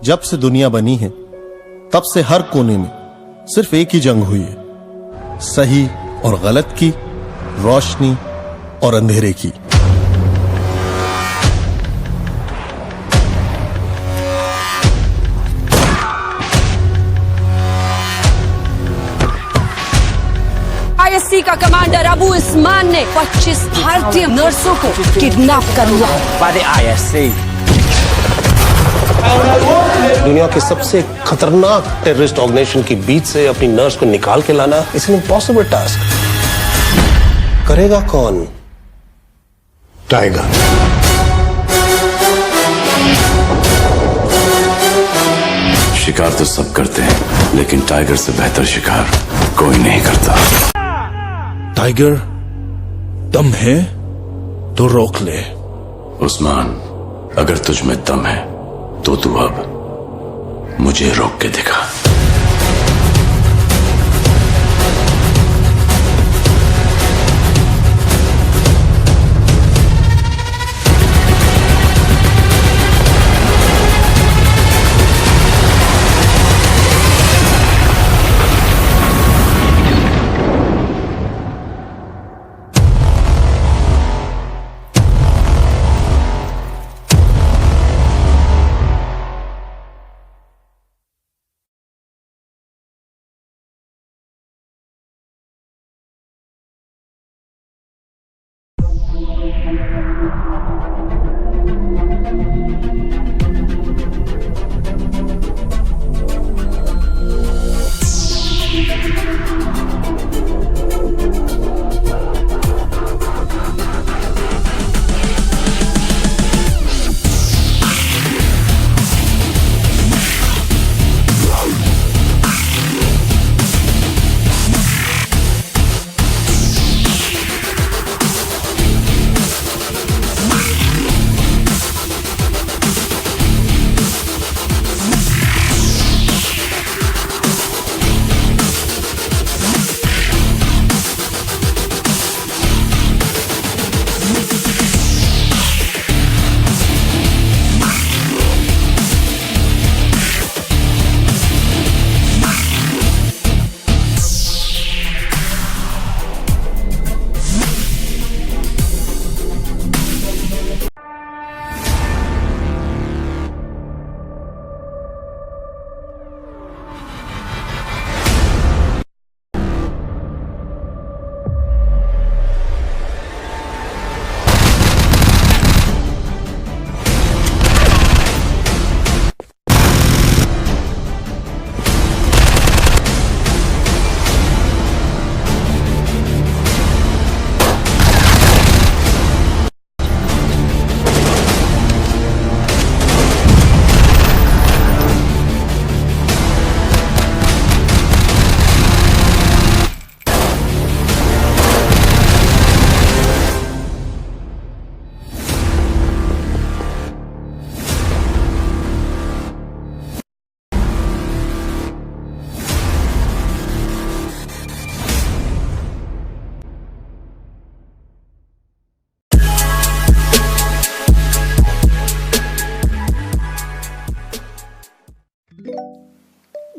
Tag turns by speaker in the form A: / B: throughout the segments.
A: जब से दुनिया बनी है तब से हर कोने में सिर्फ एक ही जंग हुई है, सही और गलत की, रोशनी और अंधेरे की।
B: आईएससी का कमांडर अबू उस्मान ने 25 भारतीय नर्सों को किडनैप कर लिया।
C: दुनिया के सबसे खतरनाक टेररिस्ट ऑर्गेनाइजेशन के बीच से अपनी नर्स को निकाल के लाना इट्स एन इम्पॉसिबल टास्क। करेगा कौन? टाइगर।
D: शिकार तो सब करते हैं, लेकिन टाइगर से बेहतर शिकार कोई नहीं करता।
E: टाइगर, दम है तो रोक ले।
D: उस्मान, अगर तुझ में दम है तो तू अब मुझे रोक के दिखा।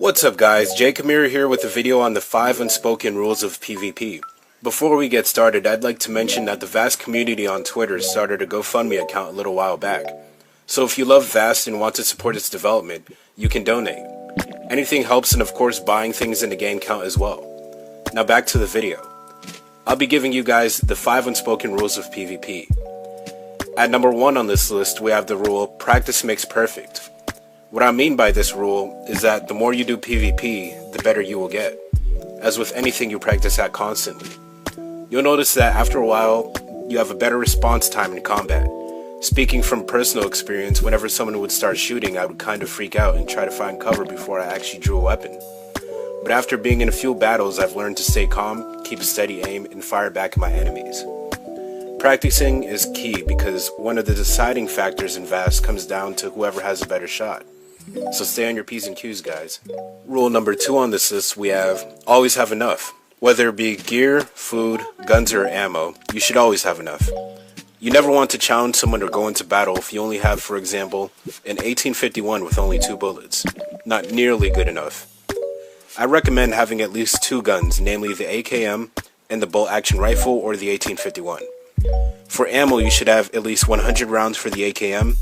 F: What's up guys, Jay Kamir here with a video on the 5 unspoken rules of PvP. Before we get started, I'd like to mention that the Vast community on Twitter started a GoFundMe account a little while back. So if you love Vast and want to support its development, you can donate. Anything helps, and of course buying things in the game count as well. Now back to the video. I'll be giving you guys the 5 unspoken rules of PvP. At number 1 on this list, we have the rule, practice makes perfect. What I mean by this rule is that the more you do PvP, the better you will get, as with anything you practice at constantly. You'll notice that after a while, you have a better response time in combat. Speaking from personal experience, whenever someone would start shooting, I would kind of freak out and try to find cover before I actually drew a weapon. But after being in a few battles, I've learned to stay calm, keep a steady aim, and fire back at my enemies. Practicing is key because one of the deciding factors in VAST comes down to whoever has a better shot. So stay on your P's and Q's, guys. Rule number 2 on this list, we have always have enough. Whether it be gear, food, guns, or ammo, you should always have enough. You never want to challenge someone or go into battle if you only have, for example, an 1851 with only 2 bullets. Not nearly good enough. I recommend having at least 2 guns, namely the AKM and the bolt-action rifle or the 1851. For ammo, you should have at least 100 rounds for the AKM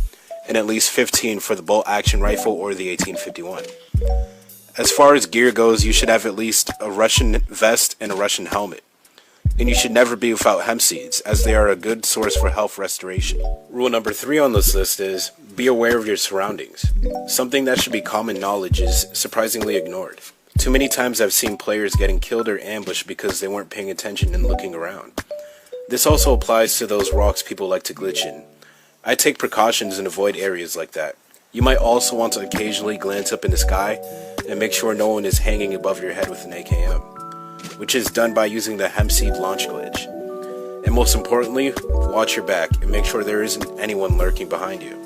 F: and at least 15 for the bolt-action rifle or the 1851. As far as gear goes, you should have at least a Russian vest and a Russian helmet. And you should never be without hemp seeds, as they are a good source for health restoration. Rule number 3 on this list is, be aware of your surroundings. Something that should be common knowledge is surprisingly ignored. Too many times I've seen players getting killed or ambushed because they weren't paying attention and looking around. This also applies to those rocks people like to glitch in. I take precautions and avoid areas like that. You might also want to occasionally glance up in the sky and make sure no one is hanging above your head with an AKM, which is done by using the hemp seed launch glitch. And most importantly, watch your back and make sure there isn't anyone lurking behind you.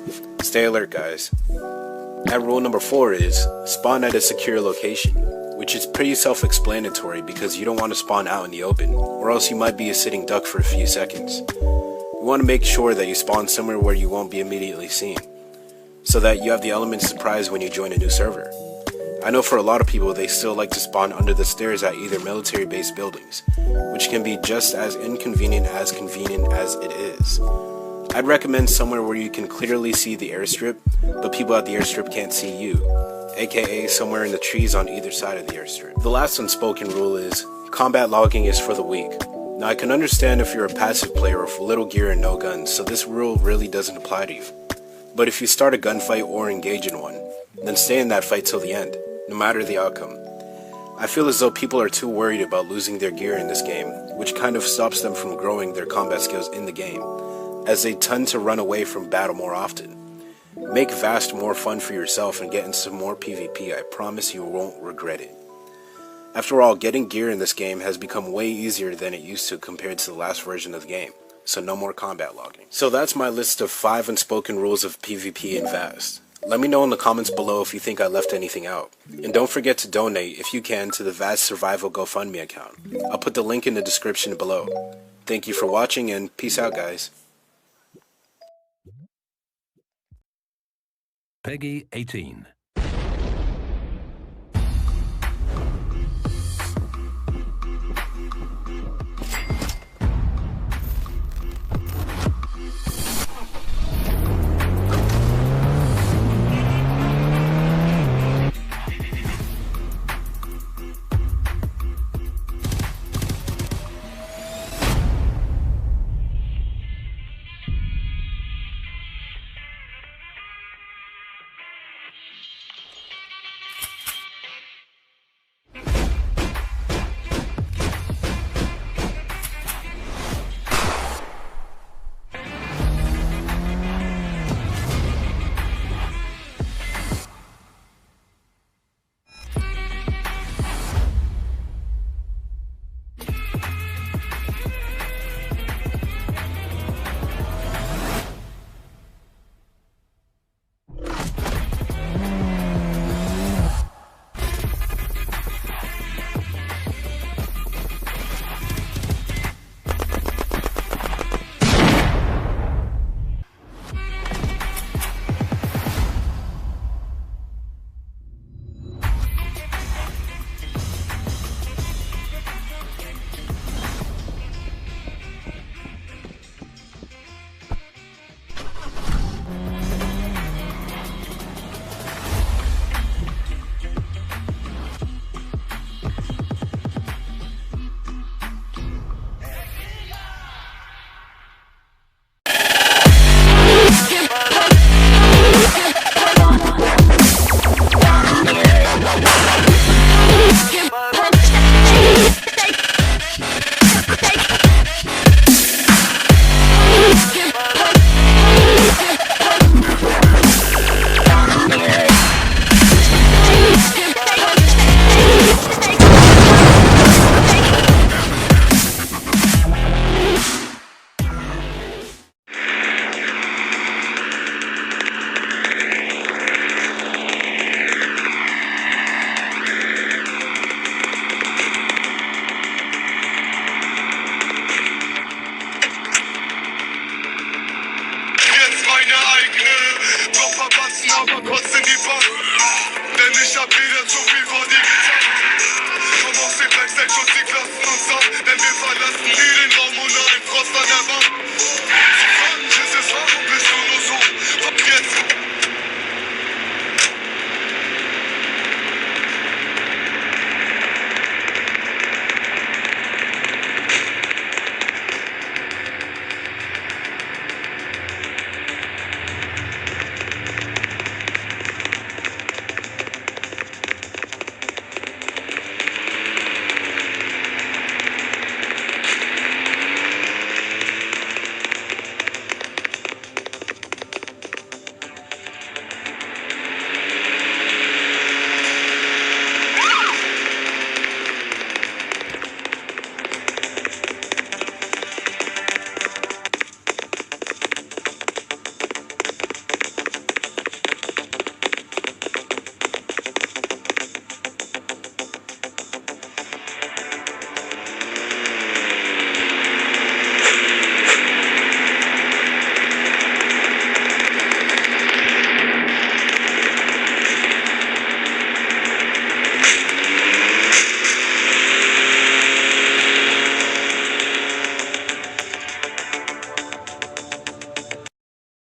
F: Stay alert, guys. And rule number 4 is, spawn at a secure location, which is pretty self-explanatory because you don't want to spawn out in the open, or else you might be a sitting duck for a few seconds. You want to make sure that you spawn somewhere where you won't be immediately seen, so that you have the element of surprise when you join a new server. I know for a lot of people they still like to spawn under the stairs at either military-based buildings, which can be just as inconvenient as convenient as it is. I'd recommend somewhere where you can clearly see the airstrip, but people at the airstrip can't see you, aka somewhere in the trees on either side of the airstrip. The last unspoken rule is, combat logging is for the weak. Now I can understand if you're a passive player with little gear and no guns, so this rule really doesn't apply to you. But if you start a gunfight or engage in one, then stay in that fight till the end, no matter the outcome. I feel as though people are too worried about losing their gear in this game, which kind of stops them from growing their combat skills in the game, as they tend to run away from battle more often. Make Vast more fun for yourself and get into some more PvP, I promise you won't regret it. After all, getting gear in this game has become way easier than it used to compared to the last version of the game, so no more combat logging. So that's my list of 5 unspoken rules of PvP in Vast. Let me know in the comments below if you think I left anything out. And don't forget to donate, if you can, to the Vast Survival GoFundMe account. I'll put the link in the description below. Thank you for watching and peace out, guys.
G: Peggy 18. Lava, cause in the